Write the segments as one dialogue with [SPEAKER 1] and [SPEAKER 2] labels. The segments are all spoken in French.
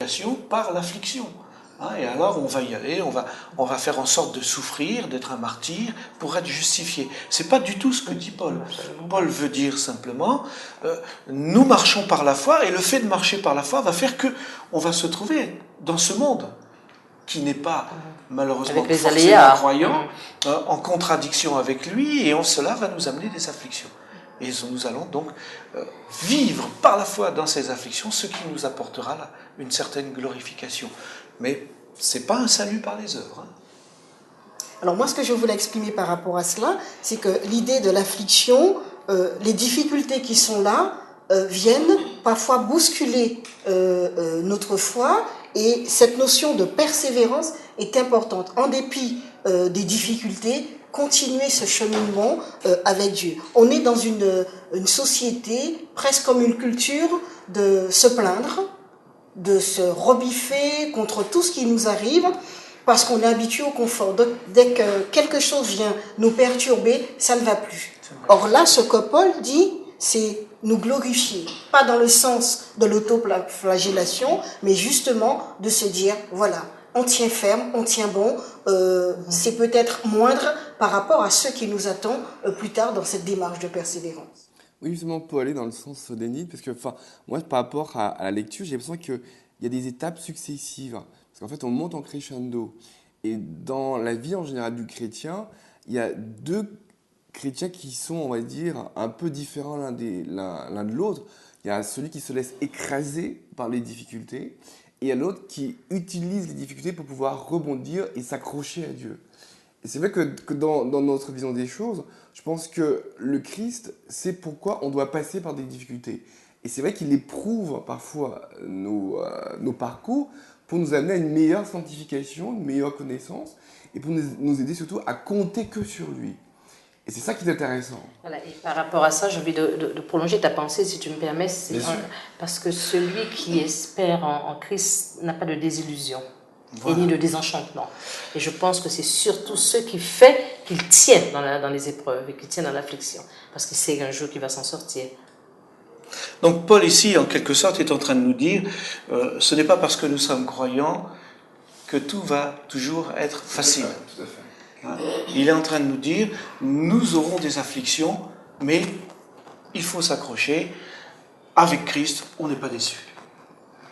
[SPEAKER 1] justification par l'affliction. Et alors on va y aller, on va faire en sorte de souffrir, d'être un martyr pour être justifié. C'est pas du tout ce que dit Paul. Paul veut dire simplement, nous marchons par la foi, et le fait de marcher par la foi va faire que on va se trouver dans ce monde qui n'est pas malheureusement forcément croyant, en contradiction avec lui, et cela va nous amener des afflictions. Et nous allons donc vivre par la foi dans ces afflictions, ce qui nous apportera une certaine glorification. Mais ce n'est pas un salut par les œuvres.
[SPEAKER 2] Alors moi, ce que je voulais exprimer par rapport à cela, c'est que l'idée de l'affliction, les difficultés qui sont là, viennent parfois bousculer notre foi, et cette notion de persévérance est importante. En dépit des difficultés, continuer ce cheminement avec Dieu. On est dans une société, presque comme une culture, de se plaindre, de se rebiffer contre tout ce qui nous arrive, parce qu'on est habitué au confort. Donc, dès que quelque chose vient nous perturber, ça ne va plus. Or là, ce que Paul dit, c'est nous glorifier. Pas dans le sens de l'autoflagellation, mais justement de se dire, voilà, on tient ferme, on tient bon, c'est peut-être moindre par rapport à ce qui nous attend plus tard dans cette démarche de persévérance.
[SPEAKER 3] Oui, justement, pour aller dans le sens d'Enid, parce que moi, par rapport à la lecture, j'ai l'impression qu'il y a des étapes successives. Parce qu'en fait, on monte en crescendo. Et dans la vie en général du chrétien, il y a deux chrétiens qui sont, on va dire, un peu différents l'un de l'autre. Il y a celui qui se laisse écraser par les difficultés, et il y a l'autre qui utilise les difficultés pour pouvoir rebondir et s'accrocher à Dieu. Et c'est vrai que dans notre vision des choses, je pense que le Christ sait pourquoi on doit passer par des difficultés. Et c'est vrai qu'il éprouve parfois nos parcours pour nous amener à une meilleure sanctification, une meilleure connaissance, et pour nous aider surtout à compter que sur lui. Et c'est ça qui est intéressant.
[SPEAKER 4] Voilà, et par rapport à ça, j'ai envie de prolonger ta pensée, si tu me permets, parce que celui qui espère en Christ n'a pas de désillusion. Voilà. Et ni de désenchantement. Et je pense que c'est surtout ce qui fait qu'il tient dans les épreuves et qu'il tient dans l'affliction. Parce qu'il sait qu'un jour qu'il va s'en sortir.
[SPEAKER 1] Donc Paul ici, en quelque sorte, est en train de nous dire, ce n'est pas parce que nous sommes croyants que tout va toujours être facile.
[SPEAKER 3] Tout à fait.
[SPEAKER 1] Il est en train de nous dire, nous aurons des afflictions, mais il faut s'accrocher. Avec Christ, on n'est pas déçu.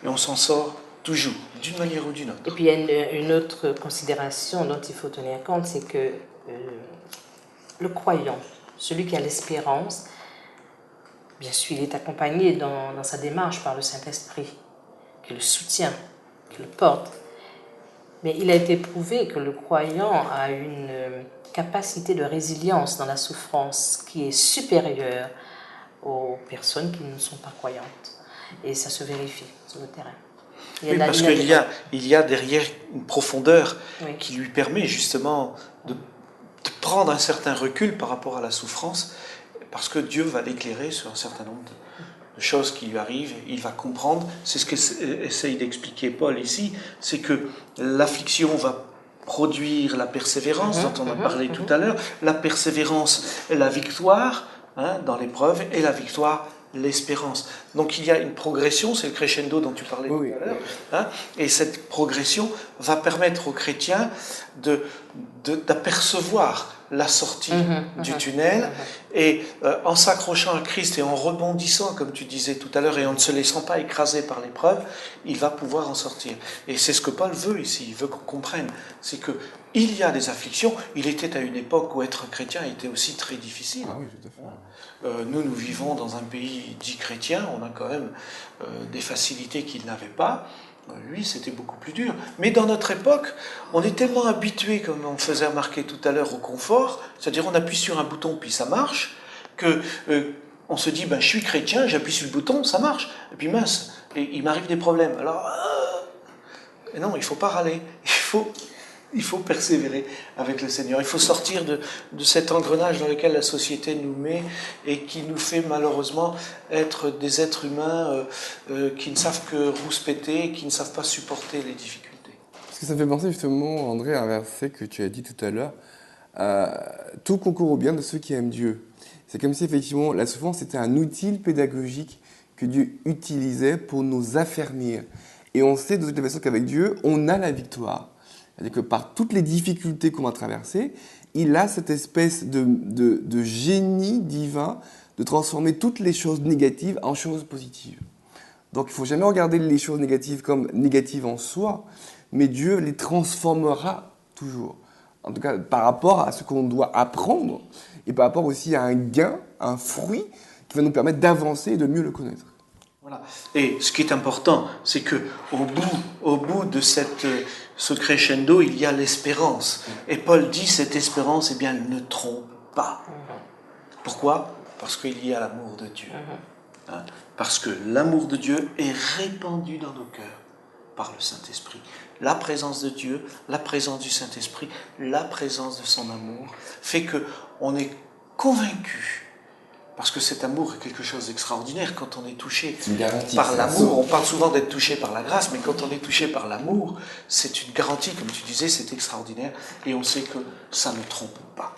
[SPEAKER 1] Et on s'en sort toujours, d'une manière ou d'une autre.
[SPEAKER 4] Et puis il y a une autre considération dont il faut tenir compte, c'est que le croyant, celui qui a l'espérance, bien sûr, il est accompagné dans sa démarche par le Saint-Esprit, qui le soutient, qui le porte. Mais il a été prouvé que le croyant a une capacité de résilience dans la souffrance qui est supérieure aux personnes qui ne sont pas croyantes. Et ça se vérifie sur le terrain.
[SPEAKER 1] Oui, parce qu'il y a derrière une profondeur qui lui permet justement de prendre un certain recul par rapport à la souffrance, parce que Dieu va l'éclairer sur un certain nombre de choses qui lui arrivent, il va comprendre. C'est ce qu'essaye d'expliquer Paul ici, c'est que l'affliction va produire la persévérance dont on a parlé tout à l'heure, la persévérance, la victoire dans l'épreuve, et la victoire, l'espérance. Donc il y a une progression, c'est le crescendo dont tu parlais tout à l'heure, et cette progression va permettre aux chrétiens d'apercevoir la sortie du tunnel, et en s'accrochant à Christ et en rebondissant, comme tu disais tout à l'heure, et en ne se laissant pas écraser par l'épreuve, il va pouvoir en sortir. Et c'est ce que Paul veut ici, il veut qu'on comprenne, c'est que il y a des afflictions. Il était à une époque où être chrétien était aussi très difficile.
[SPEAKER 3] Ah oui, tout à fait.
[SPEAKER 1] Nous vivons dans un pays dit chrétien, on a quand même des facilités qu'il n'avait pas. Lui, c'était beaucoup plus dur. Mais dans notre époque, on est tellement habitué, comme on faisait remarquer tout à l'heure, au confort, c'est-à-dire on appuie sur un bouton puis ça marche, que on se dit, je suis chrétien, j'appuie sur le bouton, ça marche. Et puis mince, il m'arrive des problèmes. Alors, et non, il ne faut pas râler, il faut persévérer avec le Seigneur. Il faut sortir de cet engrenage dans lequel la société nous met et qui nous fait malheureusement être des êtres humains qui ne savent que rouspéter, qui ne savent pas supporter les difficultés.
[SPEAKER 3] Parce que ça me fait penser justement, André, à un verset que tu as dit tout à l'heure. Tout concourt au bien de ceux qui aiment Dieu. C'est comme si effectivement la souffrance était un outil pédagogique que Dieu utilisait pour nous affermir. Et on sait de toute façon qu'avec Dieu, on a la victoire. C'est-à-dire que par toutes les difficultés qu'on va traverser, il a cette espèce de génie divin de transformer toutes les choses négatives en choses positives. Donc il ne faut jamais regarder les choses négatives comme négatives en soi, mais Dieu les transformera toujours. En tout cas, par rapport à ce qu'on doit apprendre et par rapport aussi à un gain, un fruit qui va nous permettre d'avancer et de mieux le connaître.
[SPEAKER 1] Voilà. Et ce qui est important, c'est que au bout de ce crescendo, il y a l'espérance. Et Paul dit, cette espérance, eh bien, elle ne trompe pas. Pourquoi? Parce qu'il y a l'amour de Dieu. Hein? Parce que l'amour de Dieu est répandu dans nos cœurs par le Saint-Esprit. La présence de Dieu, la présence du Saint-Esprit, la présence de son amour fait qu'on est convaincu. Parce que cet amour est quelque chose d'extraordinaire quand on est touché par l'amour. On parle souvent d'être touché par la grâce, mais quand on est touché par l'amour, c'est une garantie, comme tu disais, c'est extraordinaire. Et on sait que ça ne trompe pas.